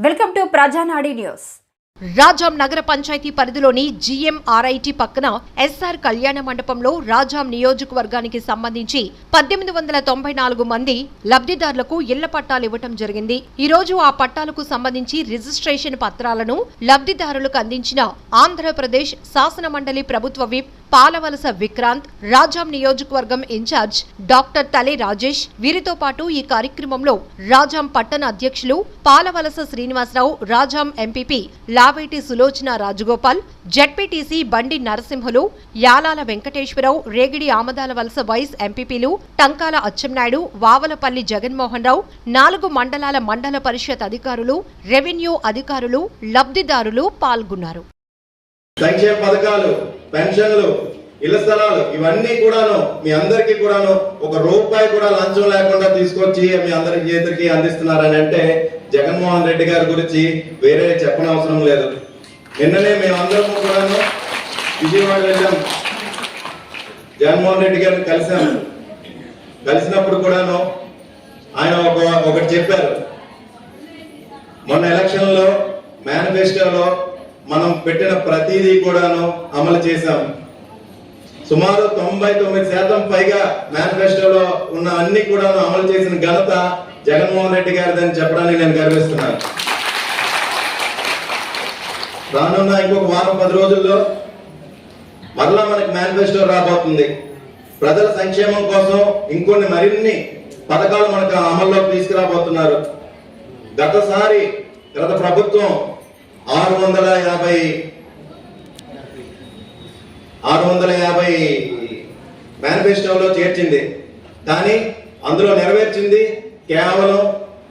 Welcome to ప్రజానాడి news. Rajam నగర పంచాయతీ పరిధిలోని జిఎంఆర్ఐటి పక్కన ఎస్ఆర్ కళ్యాణ మండపంలో రాజాం నియోజకవర్గానికి సంబంధించి 1894 మంది లబ్ధిదారులకు ఇళ్ల పట్టాలు ఇవ్వటం జరిగింది. ఈ రోజు ఆ పట్టాలకు సంబంధించి రిజిస్ట్రేషన్ పత్రాలను లబ్ధిదారులకు అందించిన ఆంధ్రప్రదేశ్ శాసన మండలి ప్రభుత్వ విప్ పాలవలస విక్రాంత్, రాజాం నియోజకవర్గం ఇన్ఛార్జ్ డాక్టర్ తలే రాజేష్. వీరితో పాటు ఈ కార్యక్రమంలో రాజాం పట్టణ అధ్యక్షులు పాలవలస శ్రీనివాసరావు, రాజాం ఎంపీపీ లావేటి సులోచన రాజగోపాల్, జడ్పీటీసీ బండి నరసింహులు, యాలాల వెంకటేశ్వరరావు, రేగిడి ఆమదాల వలస వైస్ ఎంపీపీలు టంకాల అచ్చెన్నాయుడు, వావలపల్లి జగన్మోహన్ రావు, 4 మండలాల మండల పరిషత్ అధికారులు, రెవెన్యూ అధికారులు, లబ్ధిదారులు పాల్గొన్నారు. సంక్షేమ పథకాలు, పెన్షన్లు, ఇళ్ల స్థలాలు ఇవన్నీ కూడాను మీ అందరికీ కూడాను ₹1 కూడా లంచం లేకుండా తీసుకొచ్చి మీ అందరికి చేతికి అందిస్తున్నారని అంటే జగన్మోహన్ రెడ్డి గారి గురించి వేరే చెప్పనవసరం లేదు. నిన్ననే మేమందరం కూడాను విజయవాడ వెళ్ళాం, జగన్మోహన్ రెడ్డి గారిని కలిసినప్పుడు కూడాను ఆయన ఒకటి చెప్పారు. మొన్న ఎలక్షన్లో మేనిఫెస్టోలో మనం పెట్టిన ప్రతిదీ కూడాను అమలు చేశాం. సుమారు 99% పైగా మేనిఫెస్టోలో ఉన్న అన్ని కూడాను అమలు చేసిన ఘనత జగన్మోహన్ రెడ్డి గారిదని చెప్పడానికి నేను గర్విస్తున్నాను. రానున్న ఇంకొక వారం 10 రోజుల్లో మరలా మనకి మేనిఫెస్టో రాబోతుంది. ప్రజల సంక్షేమం కోసం ఇంకొన్ని మరిన్ని పథకాలు మనకు అమల్లోకి తీసుకురాబోతున్నారు. గత ప్రభుత్వం 650 మేనిఫెస్టోలో చేర్చింది, కానీ అందులో నెరవేర్చింది కేవలం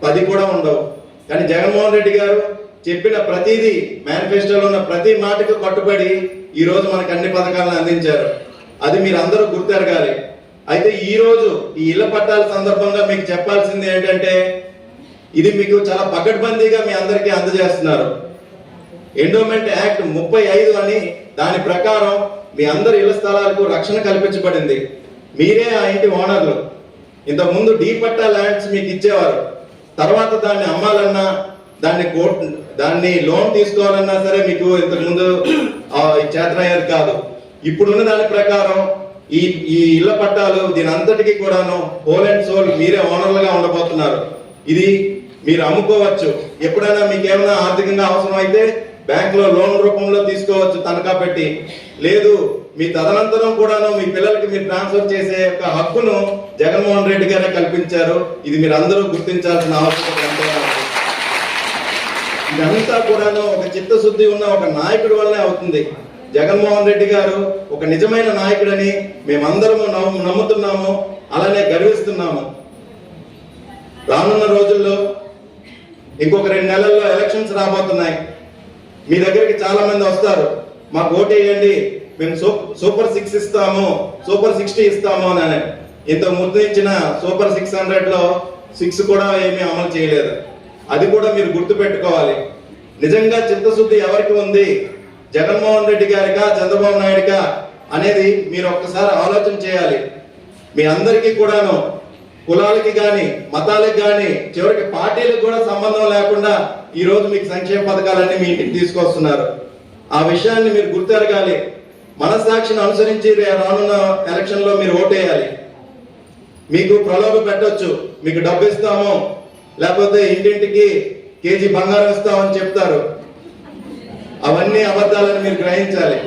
10 కూడా ఉండవు. కానీ జగన్మోహన్ రెడ్డి గారు చెప్పిన ప్రతిదీ మేనిఫెస్టోలో ఉన్న ప్రతి మాటకు కట్టుబడి ఈ రోజు మనకు అన్ని పథకాలను అందించారు. అది మీరు అందరూ గుర్తెరగాలి. అయితే ఈ రోజు ఈ ఇళ్ల పట్టాల సందర్భంగా మీకు చెప్పాల్సింది ఏంటంటే, ఇది మీకు చాలా పకడ్బందీగా మీ అందరికీ అందజేస్తున్నారు. ఎండోమెంట్ యాక్ట్ 35 అని దాని ప్రకారం మీ అందరి ఇళ్ల స్థలాలకు రక్షణ కల్పించబడింది. మీరే ఆ ఇంటి ఓనర్లు. ఇంతకుముందు డీ పట్టా ల్యాండ్స్ మీకు ఇచ్చేవారు. తర్వాత దాన్ని అమ్మాలన్నా దాన్ని లోన్ తీసుకోవాలన్నా సరే మీకు ఇంతకుముందు చేతనయ్యేది కాదు. ఇప్పుడున్న దాని ప్రకారం ఈ ఇళ్ల పట్టాలు దీని అంతటికీ కూడాను హోల్ అండ్ సోల్ మీరే ఓనర్లుగా ఉండబోతున్నారు. ఇది మీరు అమ్ముకోవచ్చు. ఎప్పుడైనా మీకు ఏమైనా ఆర్థికంగా అవసరం అయితే బ్యాంక్ లో లోన్ రూపంలో తీసుకోవచ్చు తనఖా పెట్టి. లేదు, మీ తదనంతరం కూడాను మీ పిల్లలకి మీరు ట్రాన్స్ఫర్ చేసే యొక్క హక్కును జగన్మోహన్ రెడ్డి గారే కల్పించారు. ఇది మీరు అందరూ గుర్తించాల్సిన ఆవశ్యకత ఎంతో ఉంది. ఇదంతా కూడాను ఒక చిత్తశుద్ధి ఉన్న ఒక నాయకుడి వల్లనే అవుతుంది. జగన్మోహన్ రెడ్డి గారు ఒక నిజమైన నాయకుడని మేమందరము నమ్ముతున్నాము, అలానే గర్విస్తున్నాము. రానున్న రోజుల్లో ఇంకొక 2 నెలల్లో ఎలక్షన్స్ రాబోతున్నాయి. మీ దగ్గరికి చాలా మంది వస్తారు, మాకు ఓటేయండి, మేము సూపర్ 6 ఇస్తాము, సూపర్ 60 ఇస్తాము అని. ఇంత ముందు ఇచ్చిన సూపర్ 600లో 6 కూడా ఏమీ అమలు చేయలేదు. అది కూడా మీరు గుర్తు పెట్టుకోవాలి. నిజంగా చిత్తశుద్ధి ఎవరికి ఉంది, జగన్మోహన్ రెడ్డి గారికా చంద్రబాబు నాయుడుకా అనేది మీరు ఒక్కసారి ఆలోచన చేయాలి. మీ అందరికీ కూడాను కులాలకి కానీ మతాలకు కానీ చివరికి పార్టీలకు కూడా సంబంధం లేకుండా ఈ రోజు మీకు సంక్షేమ పథకాలన్నీ మీ ఇంటికి తీసుకొస్తున్నారు. ఆ విషయాన్ని మీరు గుర్తెరగాలి. మనస్సాక్షిని అనుసరించి రానున్న ఎలక్షన్ లో మీరు ఓటేయాలి. మీకు ప్రలోభ పెట్టొచ్చు, మీకు డబ్బు ఇస్తాము, లేకపోతే ఇంటింటికి కేజీ బంగారం ఇస్తామని చెప్తారు. అవన్నీ అబద్ధాలను మీరు గ్రహించాలి.